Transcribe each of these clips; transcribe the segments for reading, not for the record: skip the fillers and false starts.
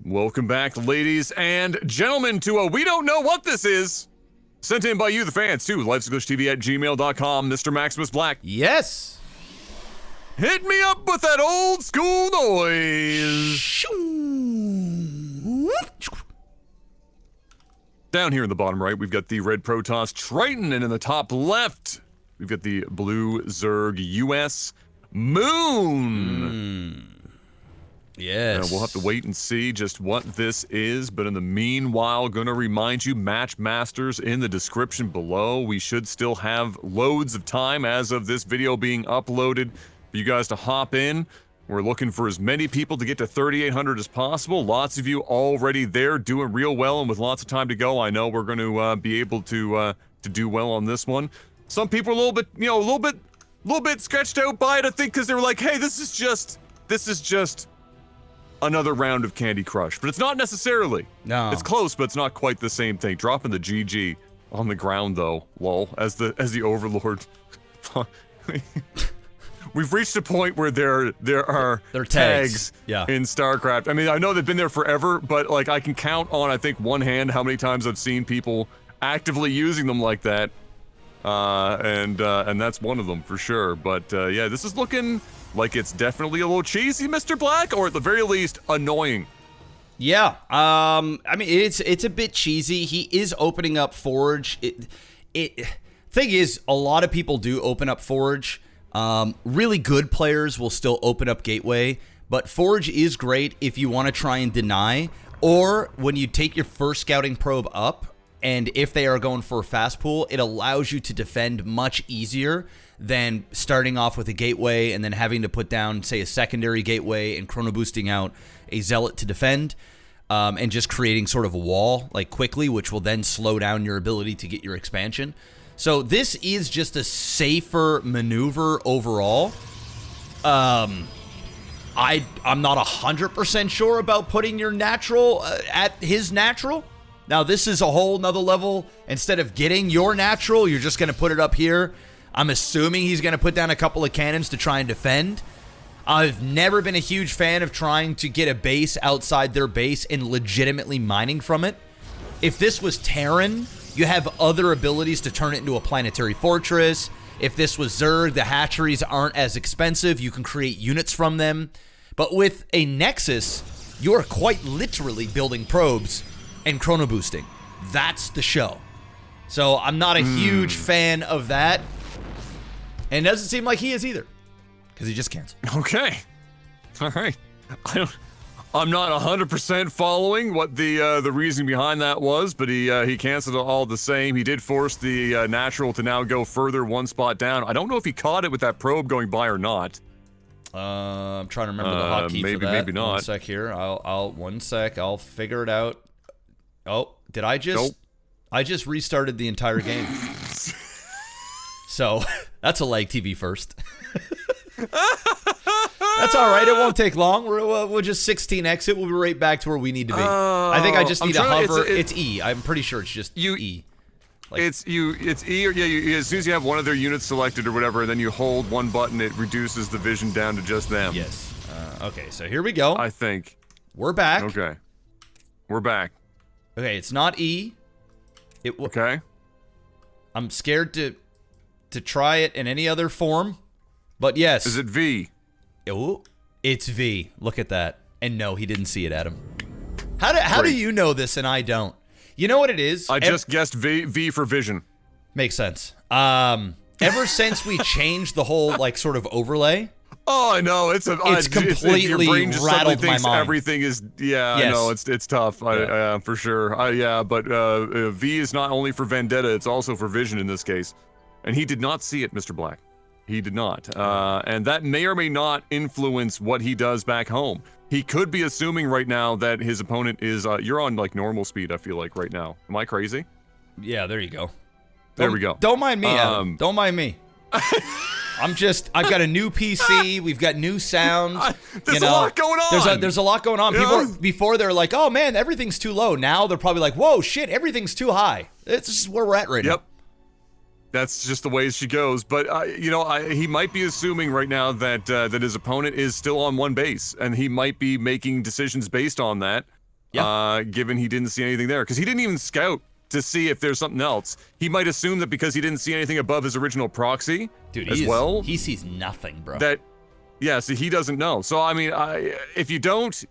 Welcome back, ladies and gentlemen, to a We Don't Know What This Is. Sent in by you, the fans, too. Lifesaglitchtv@gmail.com. Mr. Maximus Black. Yes. Hit me up with that old school noise. Down here in the bottom right, we've got the red Protoss Triton, and in the top left, we've got the blue Zerg US Moon. Yes. We'll have to wait and see just what this is, but in the meanwhile, gonna remind you, match masters in the description below. We should still have loads of time as of this video being uploaded for you guys to hop in. We're looking for as many people to get to 3,800 as possible. Lots of you already there, doing real well, and with lots of time to go, I know we're going to be able to do well on this one. Some people are a little bit, you know, a little bit sketched out by it, I think, because they were like, "Hey, this is just another round of Candy Crush," but it's not necessarily. No. It's close, but it's not quite the same thing. Dropping the GG on the ground, though, lol, as the Overlord. We've reached a point where there are tags in StarCraft. I mean, I know they've been there forever, but like I can count on, I think, one hand how many times I've seen people actively using them like that, and that's one of them for sure. But yeah, this is looking like it's definitely a little cheesy, Mr. Black, or at the very least, annoying. Yeah, I mean, it's a bit cheesy. He is opening up Forge. Thing is, a lot of people do open up Forge. Really good players will still open up Gateway, but Forge is great if you want to try and deny, or when you take your first scouting probe up, and if they are going for a fast pool, it allows you to defend much easier than starting off with a gateway and then having to put down, say, a secondary gateway and chrono boosting out a zealot to defend, and just creating sort of a wall like quickly, which will then slow down your ability to get your expansion. So this is just a safer maneuver overall. I'm not 100% sure about putting your natural at his natural. Now this is a whole nother level. Instead of getting your natural, you're just going to put it up here. I'm assuming he's going to put down a couple of cannons to try and defend. I've never been a huge fan of trying to get a base outside their base and legitimately mining from it. If this was Terran, you have other abilities to turn it into a planetary fortress. If this was Zerg, the hatcheries aren't as expensive. You can create units from them. But with a Nexus, you are quite literally building probes and chrono boosting. That's the show. So I'm not a huge fan of that. And it doesn't seem like he is either, because he just canceled. Okay. All right. I'm not 100% following what the reasoning behind that was, but he canceled it all the same. He did force the natural to now go further one spot down. I don't know if he caught it with that probe going by or not. I'm trying to remember the hotkey for that. Maybe not. 1 sec here. I'll figure it out. Oh, did I just? Nope. I just restarted the entire game. So that's a LAGTV first. That's all right. It won't take long. We'll just 16x it. We'll be right back to where we need to be. I think I just need to hover. It's E. I'm pretty sure it's just E. Like, it's E, or yeah. As soon as you have one of their units selected or whatever, then you hold one button. It reduces the vision down to just them. Yes. Okay. So here we go. I think we're back. Okay. We're back. Okay. It's not E. Okay. I'm scared to try it in any other form, but yes. Is it V? Oh, it's V. Look at that. And no, he didn't see it, Adam. How do you know this and I don't? You know what it is? I just guessed V for vision. Makes sense. Ever since we changed the whole like sort of overlay. Oh, I know. It's completely your brain just rattled thinks my mind. Everything is I know it's tough. Yeah. For sure. But V is not only for Vendetta, it's also for vision in this case. And he did not see it, Mr. Black. He did not. And that may or may not influence what he does back home. He could be assuming right now that his opponent is, you're on like normal speed, I feel like right now. Am I crazy? Yeah, there you go. There we go. Don't mind me, Adam. Don't mind me. I've got a new PC. We've got new sound. There's a lot going on. There's a lot going on. People before they're like, oh man, everything's too low. Now they're probably like, whoa, shit, everything's too high. It's just where we're at right now. Yep. That's just the way she goes. But, he might be assuming right now that his opponent is still on one base, and he might be making decisions based on that. given he didn't see anything there. Because he didn't even scout to see if there's something else. He might assume that because he didn't see anything above his original proxy well. He sees nothing, bro. So he doesn't know. So, I mean, if you don't,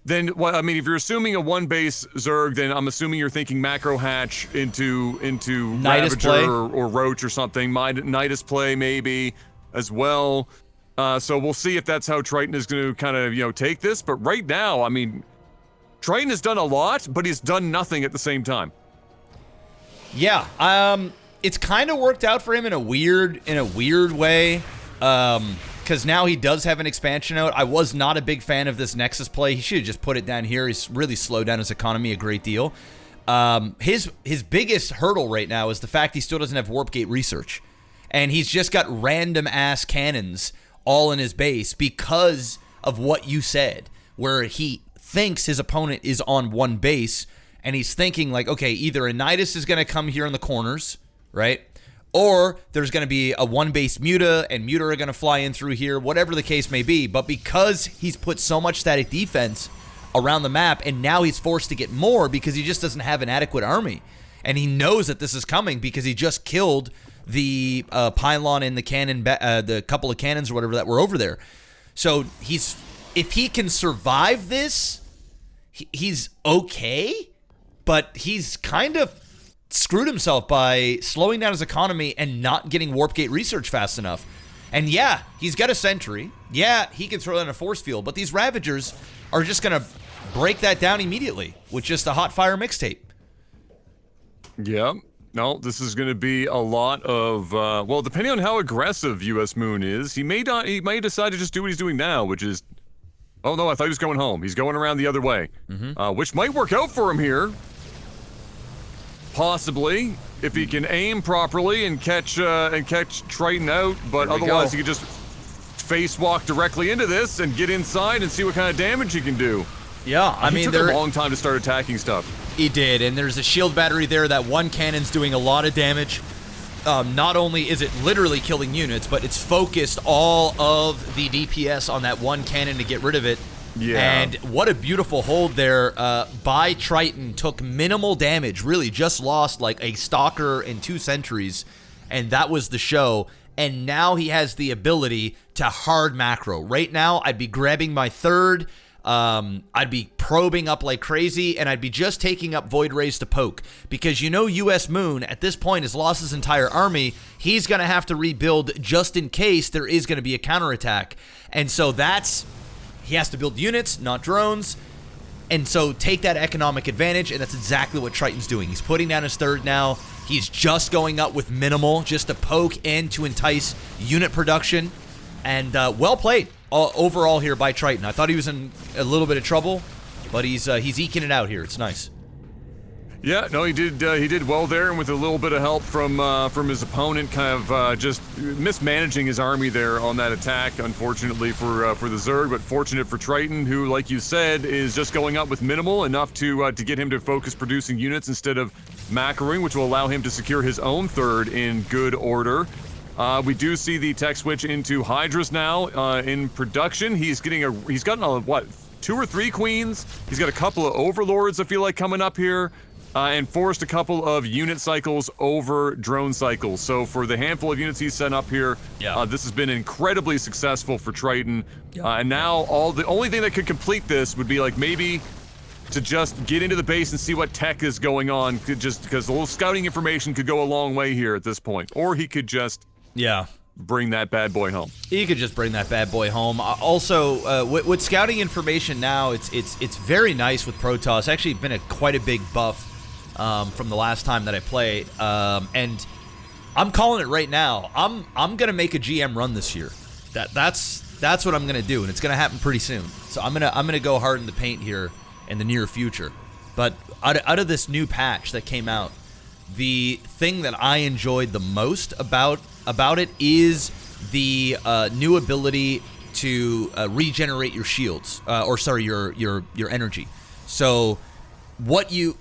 then, I mean, if you're assuming a one-base Zerg, then I'm assuming you're thinking macro hatch into Nidus play. Ravager or Roach or something. Nidus play, maybe, as well. So we'll see if that's how Triton is going to kind of, take this. But right now, I mean, Triton has done a lot, but he's done nothing at the same time. Yeah, it's kind of worked out for him in a weird way, because now he does have an expansion out. I was not a big fan of this Nexus play. He should have just put it down here. He's really slowed down his economy a great deal. His biggest hurdle right now is the fact he still doesn't have Warp Gate research, and he's just got random ass cannons all in his base because of what you said, where he thinks his opponent is on one base. And he's thinking like, okay, either a Nidus is going to come here in the corners, right? Or there's going to be a one-base Muta, and Muta are going to fly in through here, whatever the case may be. But because he's put so much static defense around the map, and now he's forced to get more because he just doesn't have an adequate army. And he knows that this is coming because he just killed the pylon and the cannon, the couple of cannons or whatever that were over there. So if he can survive this, he's okay. But he's kind of screwed himself by slowing down his economy and not getting Warp Gate research fast enough. And yeah, he's got a sentry. Yeah, he can throw down a force field. But these Ravagers are just going to break that down immediately with just a hot fire mixtape. Yeah. No, this is going to be a lot of, well, depending on how aggressive US Moon is, he may decide to just do what he's doing now, which is, oh no, I thought he was going home. He's going around the other way, which might work out for him here. Possibly, if he can aim properly and catch Triton out, but otherwise he could just face walk directly into this and get inside and see what kind of damage he can do. Yeah, I mean, it took a long time to start attacking stuff. He did, and there's a shield battery there. That one cannon's doing a lot of damage. Not only is it literally killing units, but it's focused all of the DPS on that one cannon to get rid of it. Yeah. And what a beautiful hold there by Triton. Took minimal damage, really just lost like a Stalker and 2 sentries, and that was the show. And now he has the ability to hard macro. Right now, I'd be grabbing my third. I'd be probing up like crazy, and I'd be just taking up Void Rays to poke. Because US Moon, at this point, has lost his entire army. He's going to have to rebuild just in case there is going to be a counterattack. And so he has to build units, not drones. And so take that economic advantage, and that's exactly what Triton's doing. He's putting down his third now. He's just going up with minimal, just to poke and to entice unit production. And well played overall here by Triton. I thought he was in a little bit of trouble, but he's eking it out here. It's nice. Yeah, no, he did well there, and with a little bit of help from his opponent, kind of just mismanaging his army there on that attack. Unfortunately for the Zerg, but fortunate for Triton, who, like you said, is just going up with minimal enough to get him to focus producing units instead of macroing, which will allow him to secure his own third in good order. We do see the tech switch into Hydras now in production. He's gotten what, 2 or 3 queens. He's got a couple of overlords, I feel like, coming up here. And forced a couple of unit cycles over drone cycles. So for the handful of units he's sent up here, this has been incredibly successful for Triton. And now the only thing that could complete this would be like maybe to just get into the base and see what tech is going on, just because a little scouting information could go a long way here at this point. Or he could just bring that bad boy home. He could just bring that bad boy home. Also, with scouting information now, it's very nice with Protoss. Actually, been quite a big buff from the last time that I played, and I'm calling it right now. I'm gonna make a GM run this year. That's what I'm gonna do, and it's gonna happen pretty soon. So I'm gonna go hard in the paint here in the near future. But out of this new patch that came out, the thing that I enjoyed the most about it is the new ability to regenerate your shields, or sorry, your energy. So what you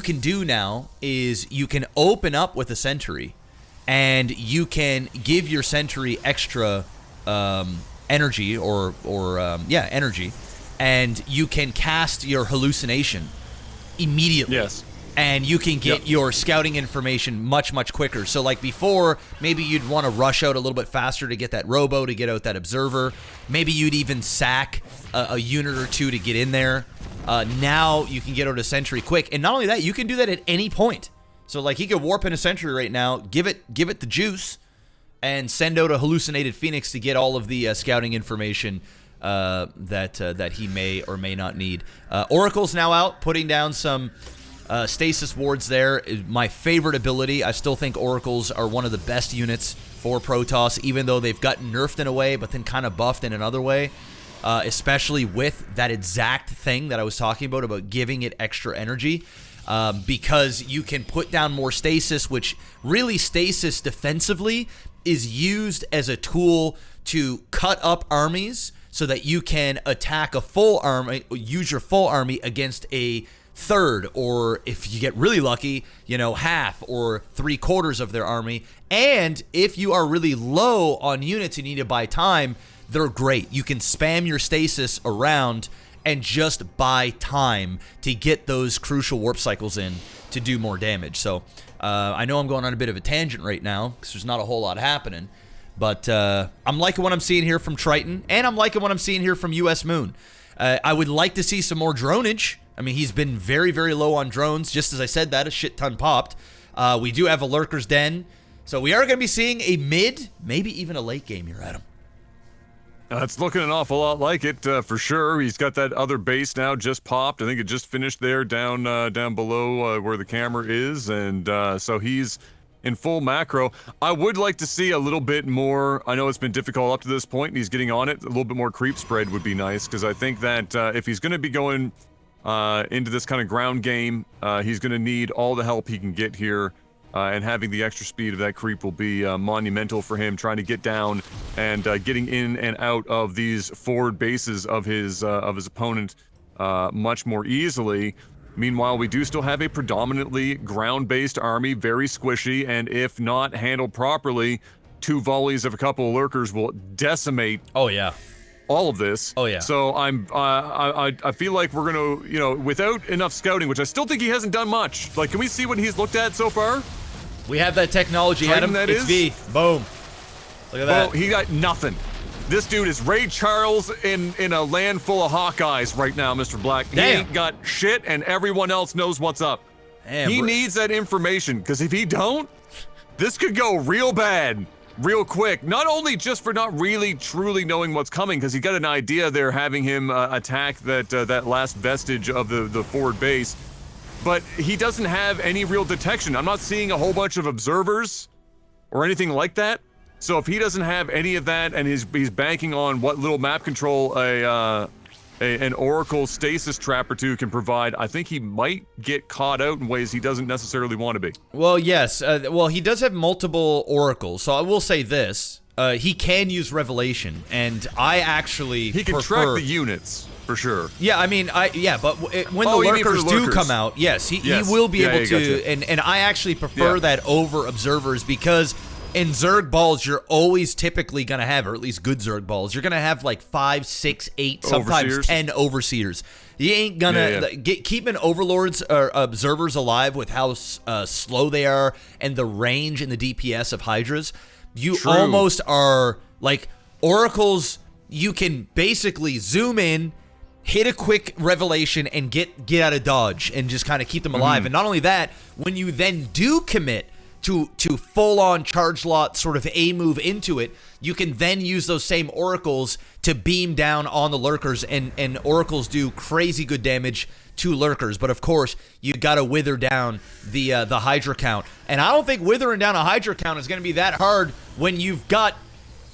can do now is you can open up with a sentry, and you can give your sentry extra energy, energy, and you can cast your hallucination immediately. Yes. And you can get your scouting information much, much quicker. So like before, maybe you'd want to rush out a little bit faster to get that robo, to get out that observer. Maybe you'd even sack a unit or two to get in there. Now you can get out a sentry quick. And not only that, you can do that at any point. So like he could warp in a sentry right now, give it the juice, and send out a hallucinated Phoenix to get all of the scouting information that he may or may not need. Oracle's now out, putting down some stasis wards there. My favorite ability. I still think Oracles are one of the best units for Protoss, even though they've gotten nerfed in a way, but then kind of buffed in another way. Especially with that exact thing that I was talking about giving it extra energy. Because you can put down more stasis, which really stasis defensively is used as a tool to cut up armies so that you can attack a full army, use your full army against a third, or if you get really lucky, you know, half or 3/4 of their army. And if you are really low on units and you need to buy time, they're great. You can spam your stasis around and just buy time to get those crucial warp cycles in to do more damage. So I know I'm going on a bit of a tangent right now because there's not a whole lot happening, but I'm liking what I'm seeing here from Triton, and I'm liking what I'm seeing here from US Moon. I would like to see some more dronage. I mean, he's been very, very low on drones. Just as I said that, a shit ton popped. We do have a Lurker's Den, so we are going to be seeing a mid, maybe even a late game here, Adam. It's looking an awful lot like it, for sure. He's got that other base now just popped. I think it just finished there down below where the camera is, and so he's in full macro. I would like to see a little bit more. I know it's been difficult up to this point, and he's getting on it. A little bit more creep spread would be nice, because I think that if he's going to be going into this kind of ground game, he's going to need all the help he can get here. And having the extra speed of that creep will be monumental for him, trying to get down and getting in and out of these forward bases of his opponent much more easily. Meanwhile, we do still have a predominantly ground-based army, very squishy, and if not handled properly, 2 volleys of a couple of lurkers will decimate. Oh yeah. All of this. Oh yeah. So I feel like we're gonna, you know, without enough scouting, which I still think he hasn't done much. Like, can we see what he's looked at so far? We have that technology, Triton, Adam. that It's is? V. Boom. Look at that. Well, he got nothing. This dude is Ray Charles in a land full of Hawkeyes right now, Mr. Black. He Damn. ain't got shit, and everyone else knows what's up. Damn, he needs that information, because if he don't, this could go real bad. Real quick, not only just for not really truly knowing what's coming, because he got an idea there having him attack that last vestige of the forward base, but he doesn't have any real detection. I'm not seeing a whole bunch of observers or anything like that. So if he doesn't have any of that, and he's banking on what little map control an Oracle stasis trap or two can provide, I think he might get caught out in ways he doesn't necessarily want to be. Well, yes. Well, he does have multiple oracles, so I will say this. He can use Revelation, and I actually He can track the units, for sure. Yeah, I mean, but when Oh, the you mean for lurkers the do lurkers. come out, yes, he Yes. will be Yeah, able yeah, to, gotcha. and I actually prefer that over observers, because in Zerg balls, you're always typically going to have, or at least good Zerg balls, you're going to have like 5, 6, 8, sometimes Overseers. 10 overseers. You ain't gonna keeping overlords or observers alive with how slow they are and the range and the DPS of Hydras. You True. almost are like oracles. You can basically zoom in, hit a quick revelation, and get out of dodge and just kind of keep them alive. And not only that, when you then do commit to full-on charge lot sort of a move into it, you can then use those same oracles to beam down on the lurkers, and oracles do crazy good damage to lurkers. But of course, you got to wither down the Hydra count, and I don't think withering down a Hydra count is going to be that hard when you've got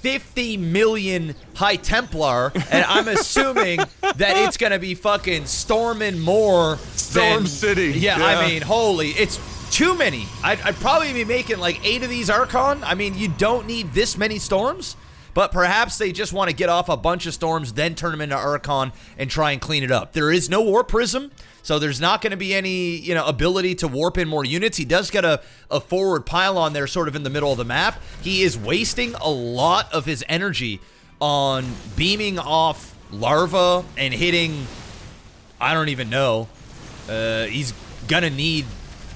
50 million High Templar, and I'm assuming that it's going to be fucking storming more Storm than City. Yeah, I mean, holy, it's too many. I'd probably be making like 8 of these Archon. I mean, you don't need this many storms, but perhaps they just want to get off a bunch of storms, then turn them into Archon and try and clean it up. There is no Warp Prism, so there's not going to be any, ability to warp in more units. He does get a forward pylon there sort of in the middle of the map. He is wasting a lot of his energy on beaming off larva and hitting, I don't even know. He's gonna need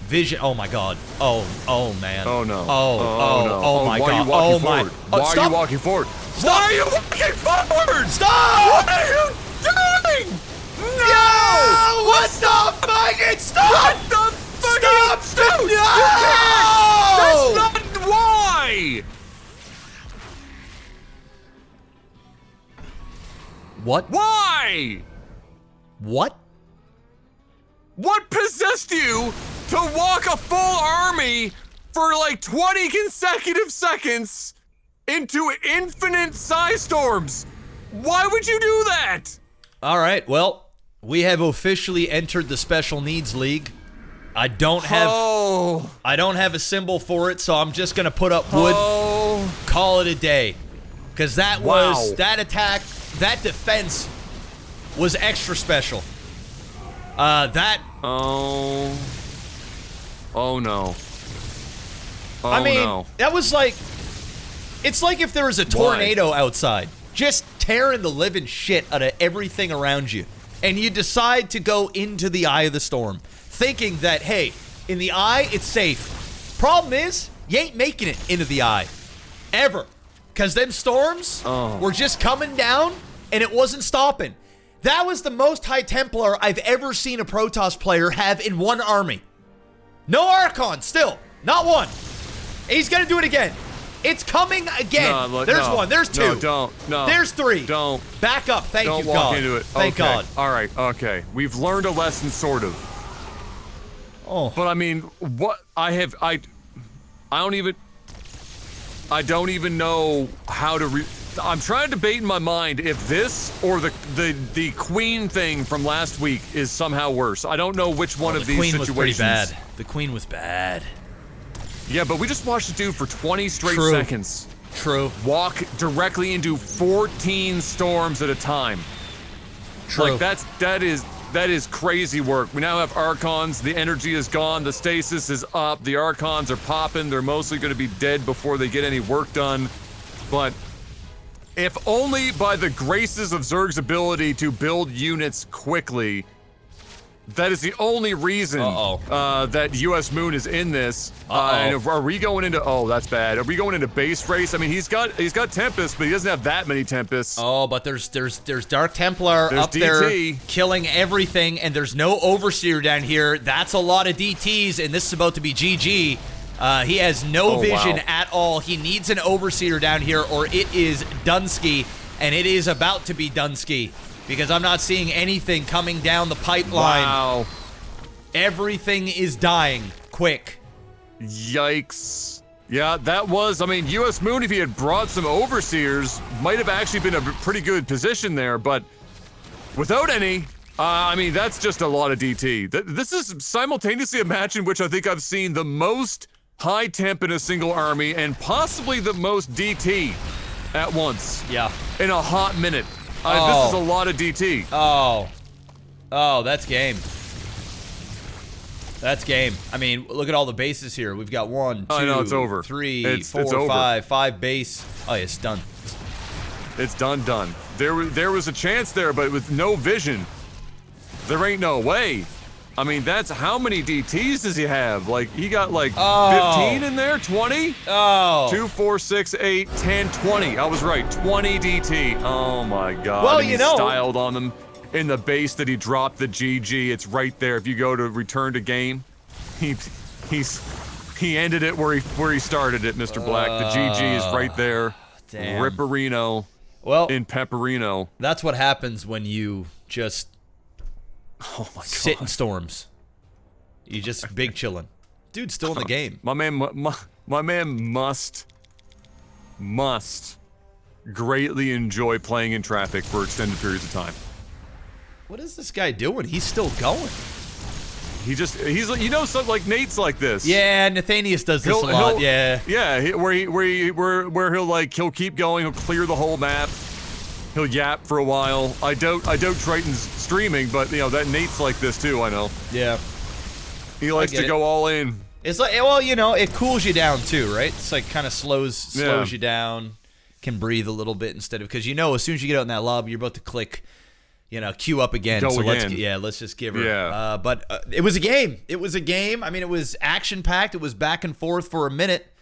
vision. Oh my god. Oh man. Oh no. Oh my why god. Are you walking Oh my. forward? Why are you walking forward? Stop. Why are you walking forward? Stop! What are you doing? No! No! What the fucking stop! What the fuck? Stop! Dude, No! That's not why. What? Why? What? What possessed you to walk a full army for like 20 consecutive seconds into infinite psi storms? Why would you do that? All right. Well, we have officially entered the Special Needs League. I don't have a symbol for it, so I'm just gonna put up wood. Call it a day, because that was that attack, that defense was extra special. That. Oh no. Oh, I mean, no. that was like, it's like if there was a tornado outside, just tearing the living shit out of everything around you, and you decide to go into the eye of the storm, thinking that, hey, in the eye, it's safe. Problem is, you ain't making it into the eye. Ever. Because them storms were just coming down, and it wasn't stopping. That was the most High Templar I've ever seen a Protoss player have in one army. No Archon, still. Not one. He's gonna do it again. It's coming again. No, there's one. There's two. No, don't. No. There's three. Don't. Back up. Thank Don't you, walk God. into it. Thank Okay. God. All right. Okay. We've learned a lesson, sort of. Oh. But I mean, what I don't even know how to I'm trying to debate in my mind if this or the Queen thing from last week is somehow worse. I don't know which one of these situations. The Queen was pretty bad. The Queen was bad. Yeah, but we just watched a dude for 20 straight True. seconds. True. Walk directly into 14 storms at a time. True. Like that is crazy work. We now have Archons, the energy is gone, the stasis is up, the Archons are popping, they're mostly gonna be dead before they get any work done. But if only by the graces of Zerg's ability to build units quickly, that is the only reason that US Moon is in this. And are we going into? Oh, that's bad. Are we going into base race? I mean, he's got Tempest, but he doesn't have that many Tempests. Oh, but there's Dark Templar up DT. there killing everything, and there's no Overseer down here. That's a lot of DTs, and this is about to be GG. He has no vision at all. He needs an Overseer down here, or it is Dunsky, and it is about to be Dunsky. Because I'm not seeing anything coming down the pipeline. Wow. Everything is dying. Quick. Yikes. Yeah, that was, I mean, US Moon, if he had brought some Overseers, might have actually been a pretty good position there, but without any, I mean, that's just a lot of DT. This is simultaneously a match in which I think I've seen the most high temp in a single army, and possibly the most DT at once. Yeah. In a hot minute. This is a lot of DT. Oh, that's game. That's game. I mean, look at all the bases here. We've got 1, 2, I know, it's over. 3, 4, 5 base. Oh, yeah, it's done. It's done. There was a chance there, but with no vision, there ain't no way. I mean, that's how many DTs does he have? Like, he got like 15 in there, 20? Oh. 2, 4, 6, 8, 10, 20. I was right, 20 DT. Oh my God. Well, and you know, styled on them in the base that he dropped the GG. It's right there. If you go to return to game, he ended it where he started it, Mr. Black. The GG is right there. Damn. Ripperino. Well, in Pepperino. That's what happens when you just sit in God. storms. You just big chilling. Dude's still in the game. My man must greatly enjoy playing in traffic for extended periods of time. What is this guy doing? He's still going. He's like, you know, something like Nate's like this. Yeah, Nathanius does this a lot. Yeah. Yeah, where he'll keep going. He'll clear the whole map. He'll yap for a while. I doubt Triton's streaming, but you know that Nate's like this too. I know. Yeah. He likes to go all in. It's like, well, you know, it cools you down too, right? It's like kind of slows you down. can breathe a little bit instead of, because as soon as you get out in that lobby, you're about to click, queue up again. Go again. Let's just give her. Yeah. But it was a game. It was a game. I mean, it was action packed. It was back and forth for a minute.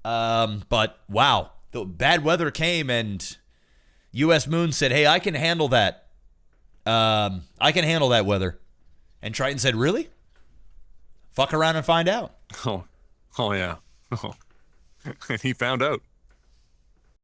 But wow, the bad weather came and U.S. Moon said, "Hey, I can handle that. I can handle that weather." And Triton said, "Really? Fuck around and find out." Oh yeah. Oh. And he found out.